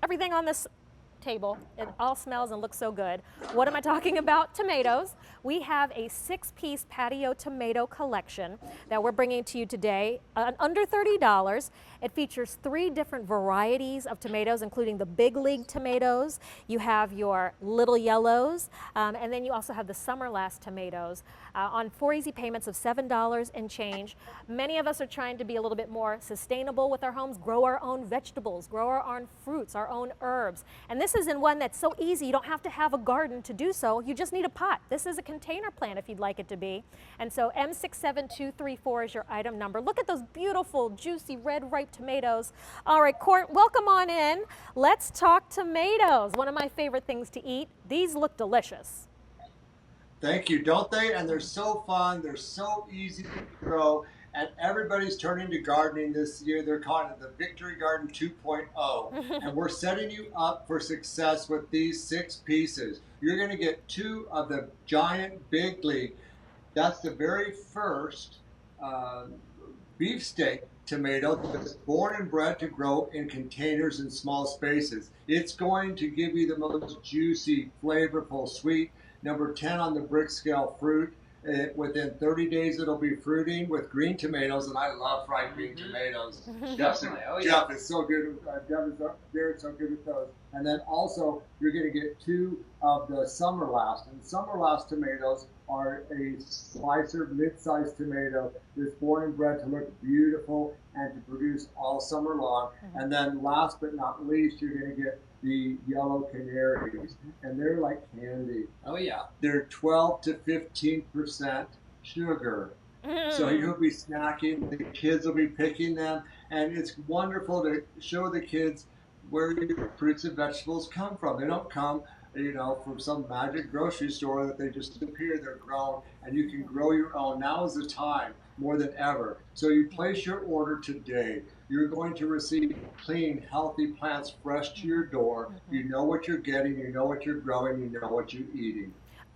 everything on this table. It all smells and looks so good. What am I talking about? Tomatoes. We have a 6-piece patio tomato collection that we're bringing to you today, under $30. It features 3 different varieties of tomatoes, including the big league tomatoes. You have your little yellows, and then you also have the summer last tomatoes on 4 easy payments of $7 and change. Many of us are trying to be a little bit more sustainable with our homes, grow our own vegetables, grow our own fruits, our own herbs. And this is in one that's so easy, you don't have to have a garden to do so. You just need a pot. This is a container plant if you'd like it to be. And so M67234 is your item number. Look at those beautiful, juicy, red, ripe tomatoes. All right, Court, welcome on in. Let's talk tomatoes. One of my favorite things to eat. These look delicious. Thank you, don't they? And they're so fun, they're so easy to grow, and everybody's turning to gardening this year. They're calling it the Victory Garden 2.0, and we're setting you up for success with these 6 pieces. You're going to get 2 of the giant big league. That's the very first beefsteak tomato that's born and bred to grow in containers in small spaces. It's going to give you the most juicy, flavorful, sweet, number 10 on the brick scale fruit. Within 30 days, it'll be fruiting with green tomatoes, and I love fried green tomatoes. Jeff is so good. Jared's so good with those. And then also, you're going to get 2 of the summer last. And summer last tomatoes are a slicer, mid-sized tomato that's born and bred to look beautiful and to produce all summer long. And then last but not least, you're going to get the yellow canaries, and they're like candy. Oh yeah. They're 12 to 15% sugar. So you'll be snacking, the kids will be picking them, and it's wonderful to show the kids where your fruits and vegetables come from. They don't come, from some magic grocery store that they just appear. They're grown, and you can grow your own. Now is the time more than ever. So you place your order today. You're going to receive clean, healthy plants fresh to your door. You know what you're getting, you know what you're growing, you know what you're eating.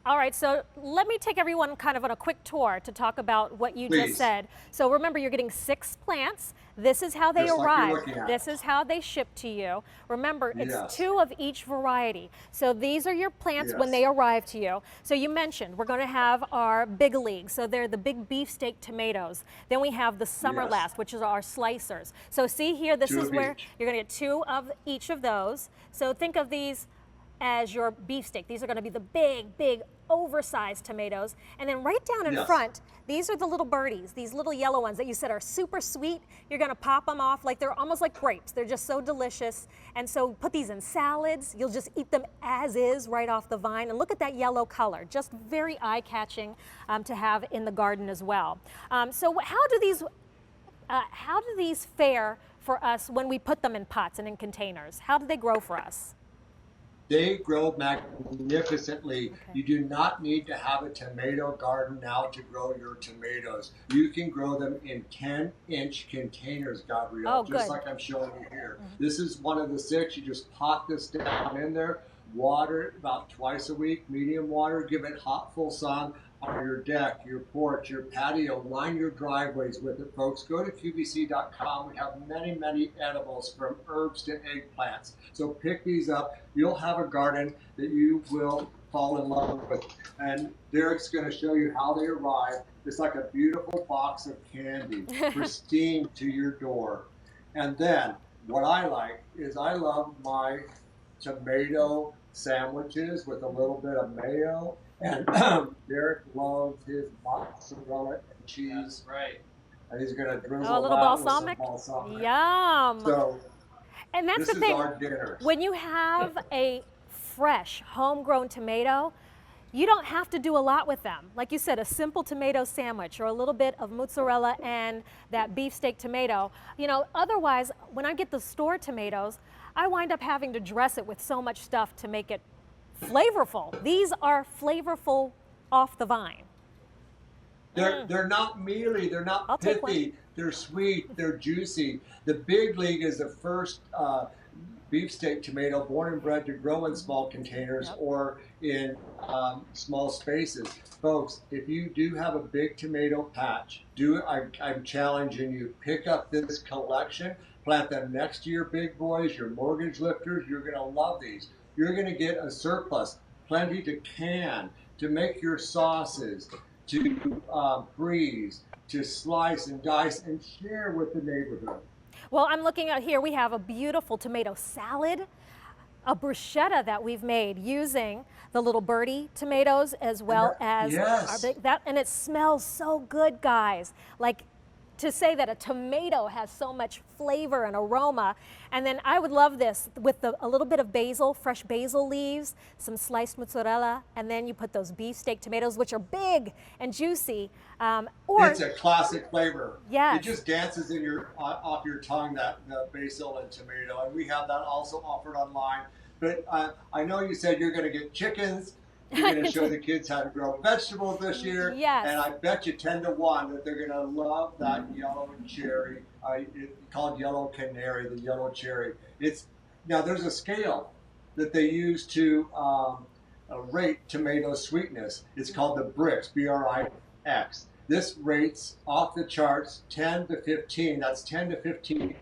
All right, so let me take everyone kind of on a quick tour to talk about what you just said. So remember, you're getting 6 plants. This is how they arrive. This is how they ship to you. Remember, it's 2 of each variety. So these are your plants when they arrive to you. So you mentioned we're going to have our big leagues. So they're the big beefsteak tomatoes. Then we have the summer last, which is our slicers. So see here, this is where you're going to get 2 of each of those. So think of these as your beefsteak. These are going to be the big, big, oversized tomatoes. And then right down in front, these are the little birdies, these little yellow ones that you said are super sweet. You're going to pop them off like they're almost like grapes. They're just so delicious. And so put these in salads. You'll just eat them as is right off the vine. And look at that yellow color, just very eye-catching to have in the garden as well. So how do these fare for us when we put them in pots and in containers? How do they grow for us? They grow magnificently. You do not need to have a tomato garden now to grow your tomatoes. You can grow them in 10-inch containers, Gabrielle, just like I'm showing you here. This is one of the 6. You just pop this down in there, water it about twice a week, medium water, give it hot, full sun on your deck, your porch, your patio. Line your driveways with it, folks. Go to QVC.com. We have many, many edibles from herbs to eggplants. So pick these up. You'll have a garden that you will fall in love with. And Derek's going to show you how they arrive. It's like a beautiful box of candy, pristine to your door. And then what I like is I love my tomato sandwiches with a little bit of mayo. And Derek loves his mozzarella and cheese. That's right. And he's going to drizzle a little balsamic. With some balsamic. Yum. So and that's this the thing. Is our dinner. When you have a fresh, homegrown tomato, you don't have to do a lot with them. Like you said, a simple tomato sandwich or a little bit of mozzarella and that beefsteak tomato. Otherwise, when I get the store tomatoes, I wind up having to dress it with so much stuff to make it flavorful. These are flavorful off the vine. They're not mealy, they're not pithy, they're sweet, they're juicy. The big league is the first beefsteak tomato, born and bred to grow in small containers Yep. or in small spaces. Folks, if you do have a big tomato patch, I'm challenging you, pick up this collection, plant them next to your big boys, your mortgage lifters. You're going to love these. You're going to get a surplus, plenty to can, to make your sauces, to freeze, to slice and dice and share with the neighborhood. Well, I'm looking at here, we have a beautiful tomato salad, a bruschetta that we've made using the little birdie tomatoes as well as yes. and it smells so good, guys. Like, to say that a tomato has so much flavor and aroma. And then I would love this with a little bit of basil, fresh basil leaves, some sliced mozzarella, and then you put those beefsteak tomatoes, which are big and juicy. It's a classic flavor. Yes. It just dances in off your tongue, that the basil and tomato. And we have that also offered online. But I know you said you're going to get chickens. You're going to show the kids how to grow vegetables this year. Yes. And I bet you 10 to 1 that they're going to love that yellow cherry. It's called yellow canary, the yellow cherry. Now there's a scale that they use to rate tomato sweetness. It's called the BRIX, B-R-I-X. This rates off the charts 10 to 15. That's 10 to 15%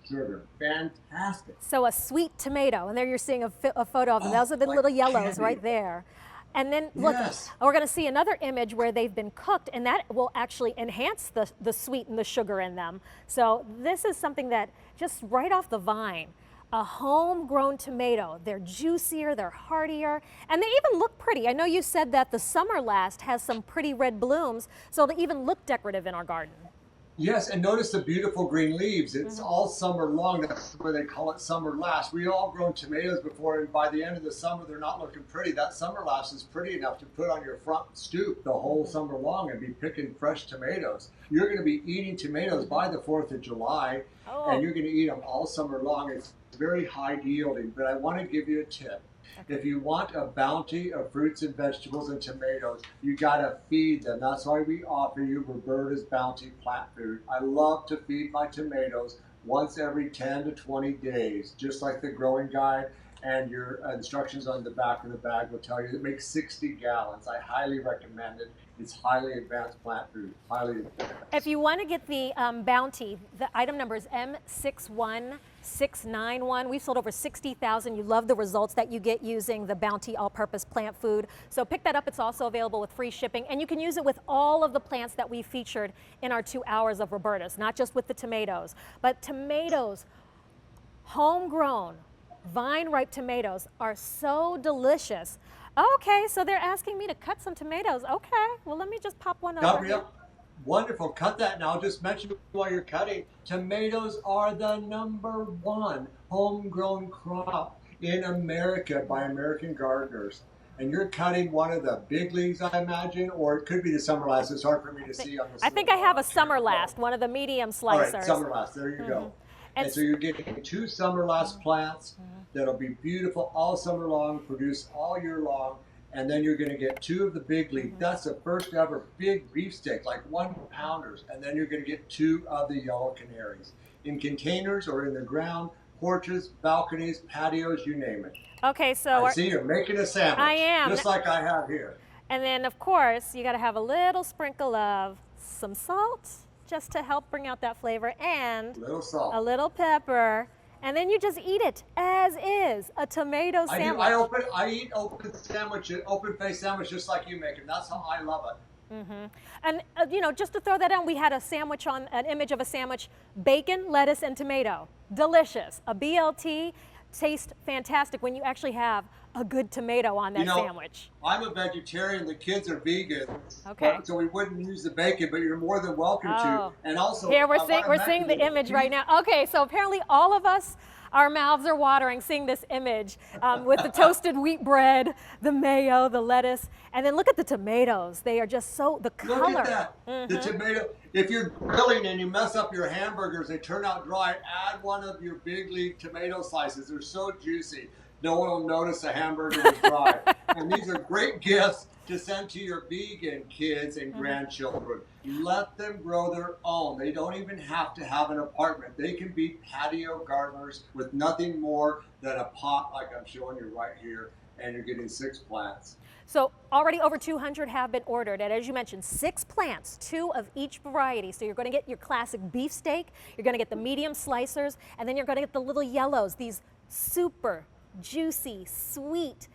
sugar. Fantastic. So a sweet tomato, and there you're seeing a photo of them. Those are the little yellows candy. Right there. And then look, we're going to see another image where they've been cooked, and that will actually enhance the sweet and the sugar in them. So this is something that just right off the vine, a homegrown tomato. They're juicier, they're heartier, and they even look pretty. I know you said that the summer last has some pretty red blooms, so they even look decorative in our garden. Yes, and notice the beautiful green leaves. It's all summer long. That's where they call it summer last. We all grown tomatoes before, and by the end of the summer, they're not looking pretty. That summer last is pretty enough to put on your front stoop the whole summer long and be picking fresh tomatoes. You're going to be eating tomatoes by the 4th of July, and you're going to eat them all summer long. It's very high yielding, but I want to give you a tip. If you want a bounty of fruits and vegetables and tomatoes, you got to feed them. That's why we offer you Roberta's Bounty Plant Food. I love to feed my tomatoes once every 10 to 20 days, just like the growing guide and your instructions on the back of the bag will tell you. It makes 60 gallons. I highly recommend it. It's highly advanced plant food. Highly advanced. If you want to get the bounty, the item number is M61691. We've sold over 60,000. You love the results that you get using the Bounty all-purpose plant food. So pick that up. It's also available with free shipping, and you can use it with all of the plants that we featured in our 2 hours of Roberta's, not just with the tomatoes, but tomatoes, homegrown, vine-ripe tomatoes are so delicious. Okay, so they're asking me to cut some tomatoes. Okay, well, let me just pop one over here. Wonderful. Cut that now. Just mention while you're cutting. Tomatoes are the #1 homegrown crop in America by American gardeners. And you're cutting one of the big leaves, I imagine, or it could be the summer last. It's hard for me to see on the I think I have a summer last, one of the medium slicers. All right, summer last. There you go. And so you're getting 2 summer last plants that'll be beautiful all summer long, produce all year long. And then you're going to get 2 of the big leaf. That's the first ever big beefsteak, like 1-pounders. And then you're going to get 2 of the yellow canaries in containers or in the ground, porches, balconies, patios, you name it. Okay, so I see you're making a sandwich. I am. Just like I have here. And then, of course, you got to have a little sprinkle of some salt just to help bring out that flavor, and little salt, a little pepper. And then you just eat it as is, a tomato sandwich. I eat open face sandwich just like you make them. That's how I love it. And you know, just to throw that on, we had a sandwich on an image of a sandwich: bacon, lettuce, and tomato. Delicious. A BLT tastes fantastic when you actually have a good tomato on that sandwich. I'm a vegetarian. The kids are vegan. Okay. So we wouldn't use the bacon, but you're more than welcome to. And also, here we're seeing the image right now. Okay, so apparently all of us, our mouths are watering seeing this image with the toasted wheat bread, the mayo, the lettuce, and then look at the tomatoes. They are just so, the color. Look at that. The tomato. If you're grilling and you mess up your hamburgers, they turn out dry, add one of your big leaf tomato slices. They're so juicy. No one will notice a hamburger was dry. And these are great gifts to send to your vegan kids and grandchildren. Let them grow their own. They don't even have to have an apartment. They can be patio gardeners with nothing more than a pot like I'm showing you right here, and you're getting 6 plants. So already over 200 have been ordered, and as you mentioned, 6 plants, 2 of each variety. So you're going to get your classic beefsteak, you're going to get the medium slicers, and then you're going to get the little yellows, these super juicy, sweet,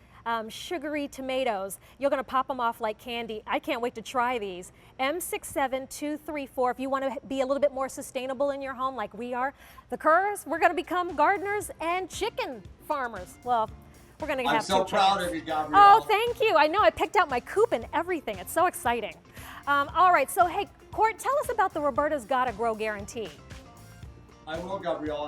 sugary tomatoes. You're going to pop them off like candy. I can't wait to try these. M67234, if you want to be a little bit more sustainable in your home like we are. The Kerrs, we're going to become gardeners and chicken farmers. Well, we're going to have I'm so proud of you, Gabrielle. Oh, thank you. I know. I picked out my coop and everything. It's so exciting. All right. So, hey, Court, tell us about the Roberta's Gotta Grow Guarantee. I will, Gabrielle.